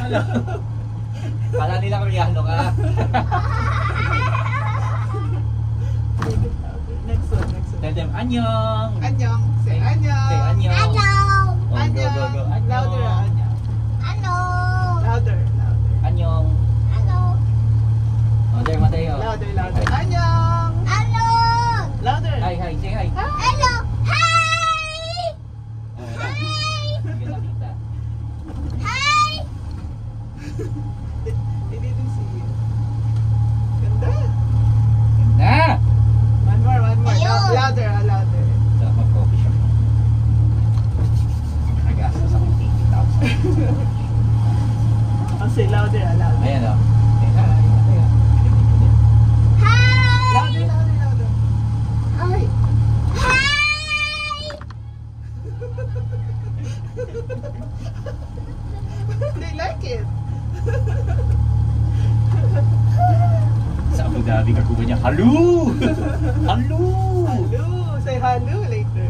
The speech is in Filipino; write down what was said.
Ano? Kala nila Koreano ka. Next one. Tell them, annyeong! Annyeong. Say annyeong. Say annyeong! Hello. Oh, go, go, go. Louder, annyeong. Hello. Louder. Annyeong! Hello. Oh, there, Mateo. Louder. Annyeong. Hello. Louder. Hi, say hi. Hello. Hi. Oh, Hi. hindi ka nakita. Hi. They didn't see you. Ganda. Na! One more. Ayun. Louder. Sa mag-coffee shop. Nagastos akong 80,000. Oh, say louder. Ayan o. Say hi, Mateo. Hi. Louder. Hi. Hi. They like it. Sa Abu Dhabi, kakuha niya, Hello! Hello! Hello. Say hello later.